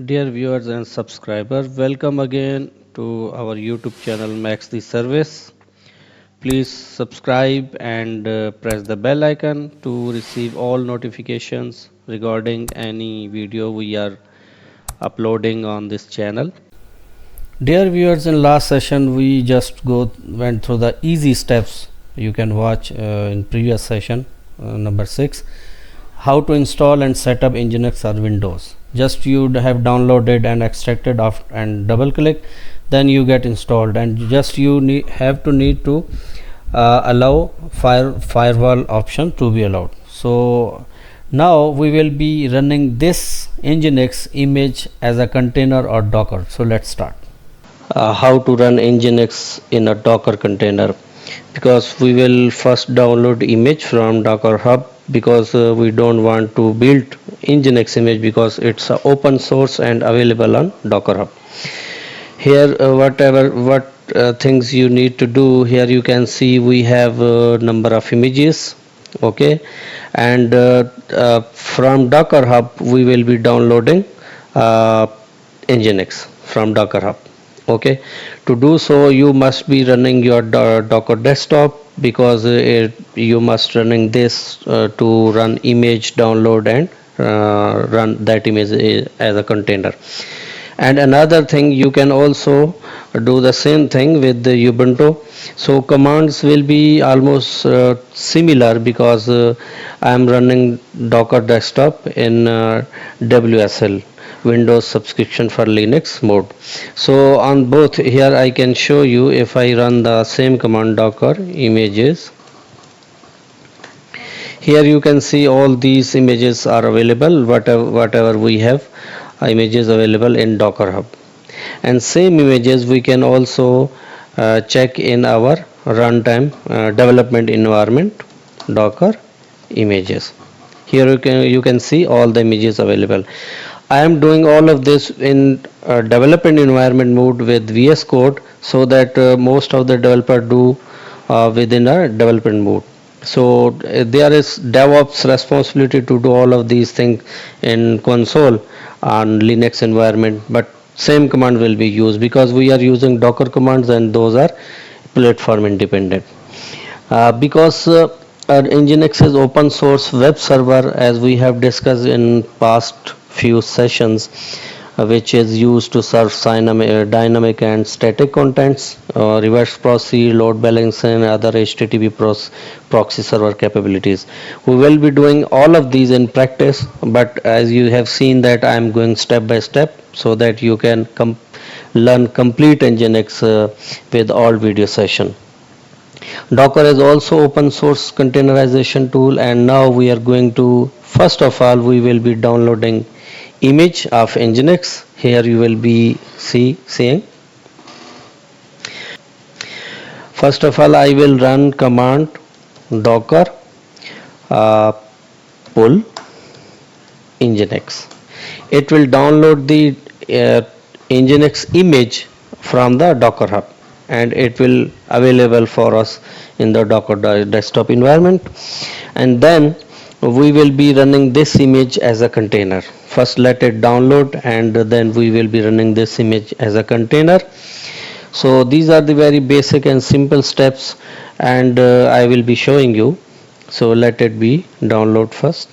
Dear viewers and subscribers, welcome again to our YouTube channel Max the Service. Please subscribe and press the bell icon to receive all notifications regarding any video we are uploading on this channel. Dear viewers, in last session we just went through the easy steps you can watch in previous session number 6, how to install and set up Nginx or Windows. Just you have downloaded and extracted off and double click, then you get installed, and just you have to need to allow firewall option to be allowed. So now we will be running this Nginx image as a container or Docker. So let's start. How to run Nginx in a Docker container, because we will first download image from Docker Hub, because we don't want to build Nginx image because it's open source and available on Docker Hub. Here what things you need to do, here you can see we have a number of images, okay, and from Docker Hub we will be downloading Nginx from Docker Hub. Okay, to do so you must be running your Docker desktop, because you must running this to run image download and run that image as a container. And another thing, you can also do the same thing with the Ubuntu. So commands will be almost similar, because I am running Docker desktop in WSL, Windows subscription for Linux mode. So on both, here I can show you, if I run the same command docker images, here you can see all these images are available, whatever we have images available in Docker Hub. And same images we can also check in our runtime development environment Docker images. Here you can see all the images available. I am doing all of this in development environment mode with VS Code, so that most of the developer do within a development mode. So there is DevOps responsibility to do all of these things in console on Linux environment, but same command will be used, because we are using Docker commands and those are platform independent. Because our Nginx is open source web server, as we have discussed in past few sessions, which is used to serve dynamic and static contents, reverse proxy, load balancing, and other HTTP proxy server capabilities. We will be doing all of these in practice, but as you have seen that I am going step by step, so that you can learn complete Nginx with all video session. Docker is also open source containerization tool, and now we are going to, first of all, we will be downloading image of Nginx. Here you will be seeing. First of all, I will run command docker pull Nginx. It will download the Nginx image from the Docker Hub, and it will available for us in the Docker desktop environment. And then we will be running this image as a container. First let it download, and then we will be running this image as a container. So these are the very basic and simple steps, and I will be showing you. So let it be download first.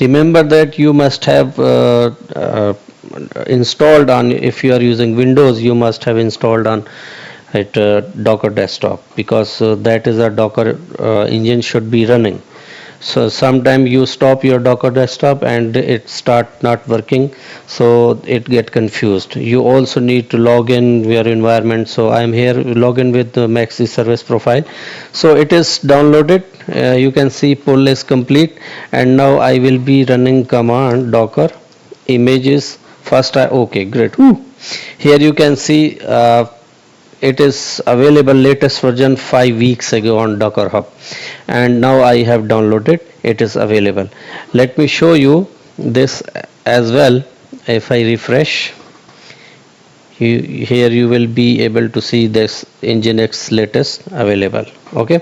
Remember that you must have installed on, if you are using Windows, you must have installed on it Docker desktop, because that is a Docker engine should be running. So sometime you stop your Docker desktop and it start not working, so it get confused. You also need to log in your environment. So I am here log in with the Maxi service profile. So it is downloaded. You can see pull is complete, and now I will be running command docker images. First okay, great. Here you can see it is available latest version 5 weeks ago on Docker Hub, and now I have downloaded, it is available. Let me show you this as well. If I refresh, here you will be able to see this Nginx latest available. Okay,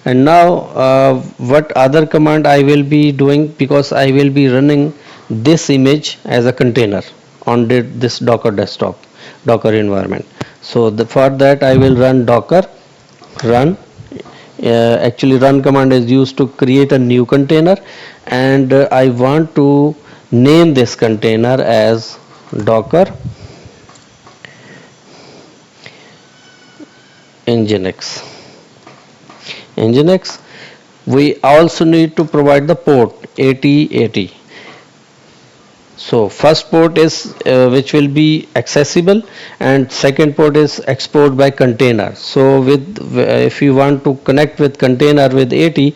and now what other command I will be doing, because I will be running this image as a container on this Docker desktop, Docker environment. So for that I will run docker run. Actually run command is used to create a new container, and I want to name this container as docker nginx. Nginx, we also need to provide the port 8080. So first port is which will be accessible, and second port is export by container. So with if you want to connect with container with 80,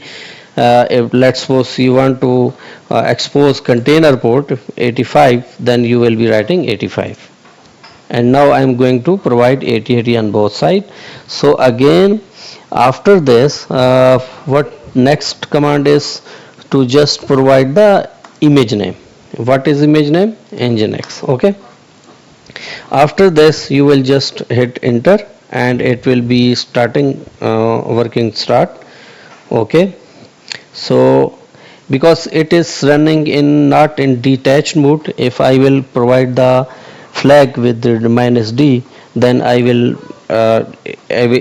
if let's suppose you want to expose container port 85, then you will be writing 85. And now I am going to provide 8080 on both sides. So again, after this, what next command is to just provide the image name. What is image name? Nginx. Okay. After this, you will just hit enter, and it will be starting working start. Okay. So because it is running in not in detached mode, if I will provide the flag with the -d, then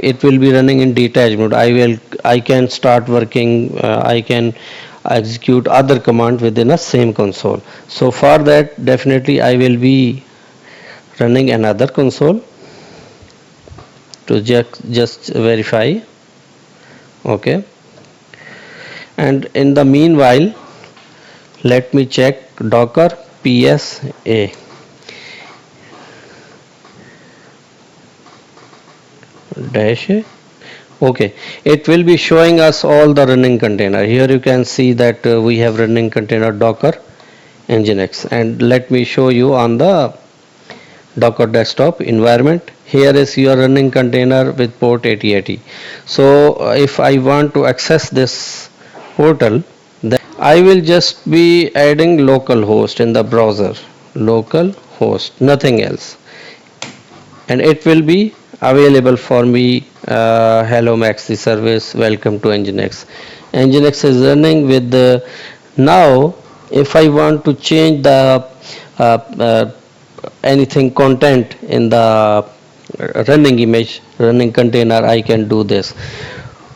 it will be running in detached mode. I can start working, I can execute other command within a same console. So for that, definitely I will be running another console to just verify. Okay, and in the meanwhile, let me check docker psa dash a. Okay, it will be showing us all the running container. Here you can see that we have running container docker nginx, and let me show you on the docker desktop environment. Here is your running container with port 8080. So if I want to access this portal, then I will just be adding localhost in the browser, local host, nothing else, and it will be available for me. Hello maxi service, welcome to nginx. Nginx is running with the, now if I want to change the uh, uh, anything content in the running image, running container, I can do this.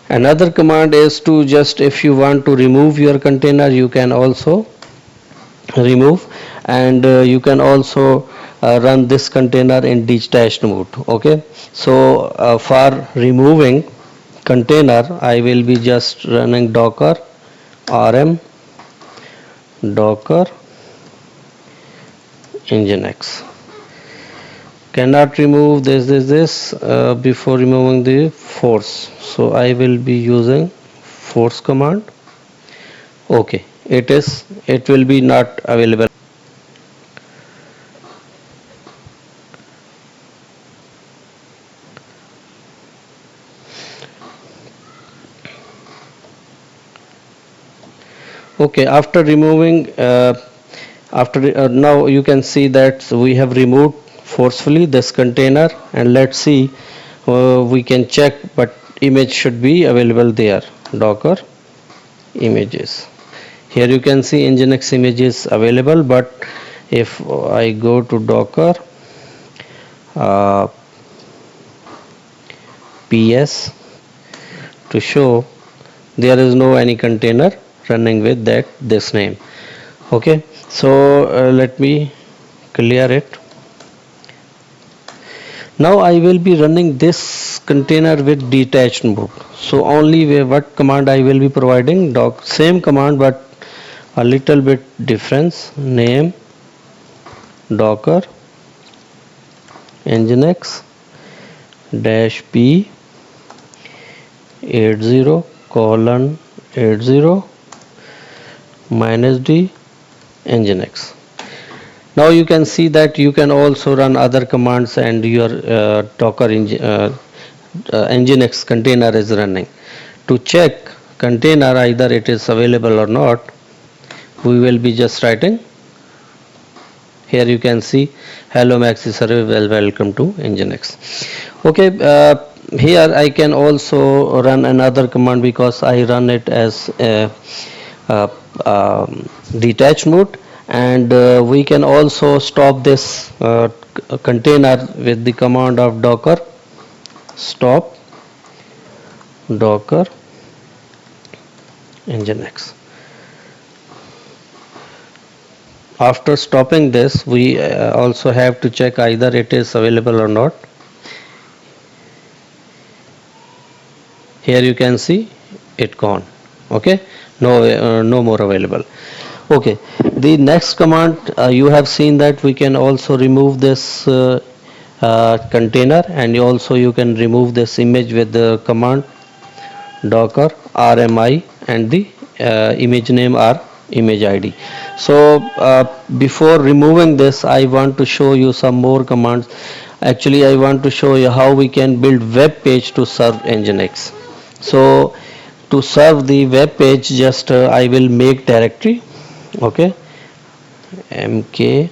Another command is to just, if you want to remove your container, you can also remove, and you can also run this container in detached mode. Okay, so for removing container, I will be just running docker rm docker nginx. Cannot remove this before removing the force, so I will be using force command. Okay, it will be not available. Okay, after removing after now you can see that we have removed forcefully this container, and let's see, we can check, but image should be available there, docker images. Here you can see nginx image is available, but if I go to docker uh, ps to show, there is no any container running with that this name. Okay, so let me clear it. Now I will be running this container with detached mode. So only what command I will be providing, doc same command but a little bit difference, name docker nginx dash p 80 colon 80 -d nginx. Now you can see that you can also run other commands, and your docker nginx container is running. To check container either it is available or not, we will be just writing Here you can see hello maxi server, welcome to Nginx. Okay, here I can also run another command because I run it as uh, detached mode, and we can also stop this container with the command of docker stop docker nginx. After stopping this, we also have to check either it is available or not. Here you can see it gone. Okay, no more available. Okay, the next command, you have seen that we can also remove this container, and you can remove this image with the command docker rmi, and the image name or image id. So before removing this, I want to show you some more commands. Actually, I want to show you how we can build web page to serve nginx. So to serve the web page, just I will make directory. Okay, mkdir.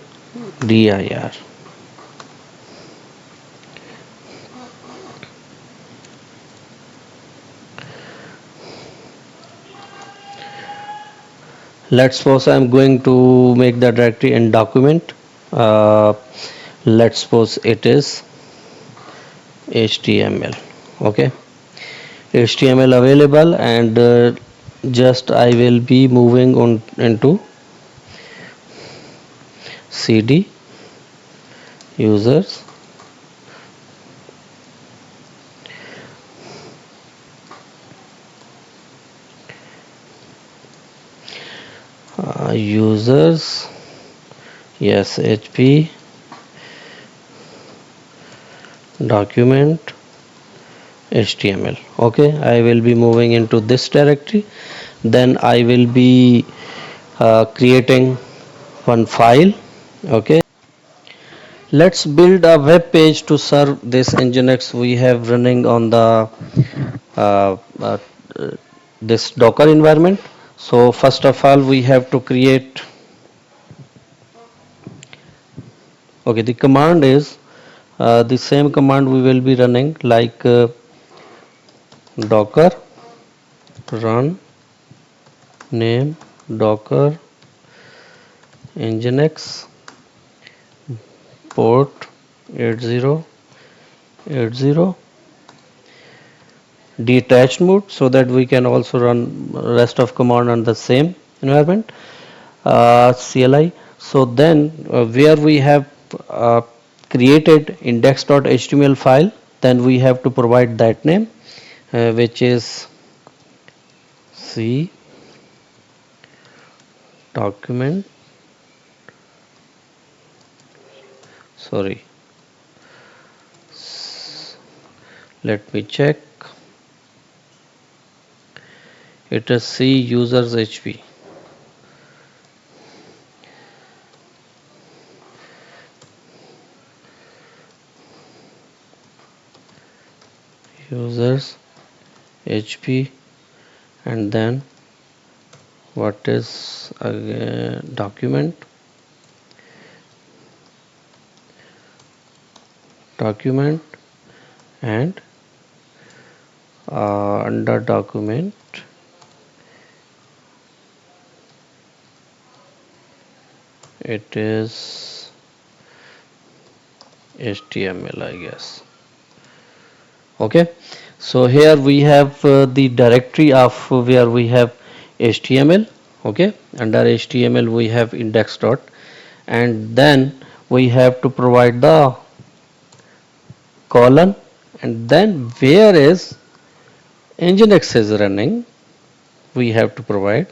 Let's suppose I'm going to make the directory in document. Let's suppose it is html. Okay, html available, and just I will be moving on into cd users users, yes, hp document html. Okay, I will be moving into this directory. Then I will be creating one file. Okay, let's build a web page to serve this nginx we have running on the uh, uh, this docker environment. So first of all, we have to create. Okay, the command is the same command we will be running, like docker run name docker nginx port 8080 detached mode, so that we can also run rest of command on the same environment, CLI. So then where we have created index.html file, then we have to provide that name, which is c document, sorry, let me check, it is c users hp. Users hp, and then what is document and under document it is html, I guess. Okay, so here we have the directory of where we have html. Okay, under html we have index dot, and then we have to provide the colon, and then where is nginx is running, we have to provide.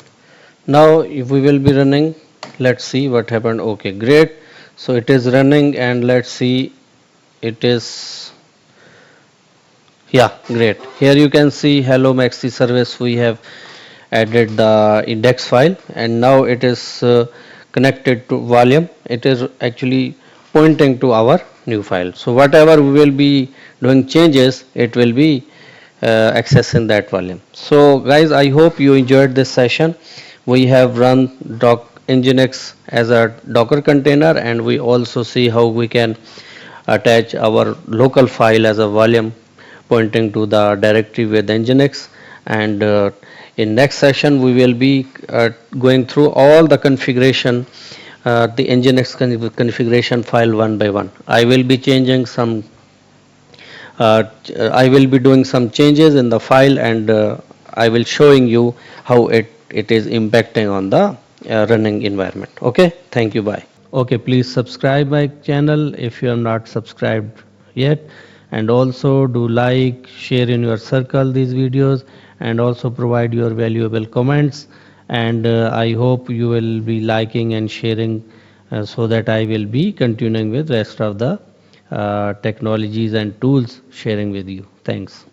Now if we will be running, let's see what happened. Okay, great. So it is running, and let's see, it is, yeah, great. Here you can see hello maxi service, we have added the index file, and now it is connected to volume. It is actually pointing to our new file. So whatever we will be doing changes, it will be accessing that volume. So guys, I hope you enjoyed this session. We have run Nginx as a Docker container, and we also see how we can attach our local file as a volume pointing to the directory with Nginx. And in next session we will be going through all the configuration, the Nginx configuration file one by one. I will be changing some I will be doing some changes in the file, and I will showing you how it is impacting on the running environment. Okay, thank you, bye. Okay, please subscribe my channel if you are not subscribed yet, and also do like, share in your circle these videos, and also provide your valuable comments. And I hope you will be liking and sharing, so that I will be continuing with rest of the technologies and tools sharing with you. Thanks.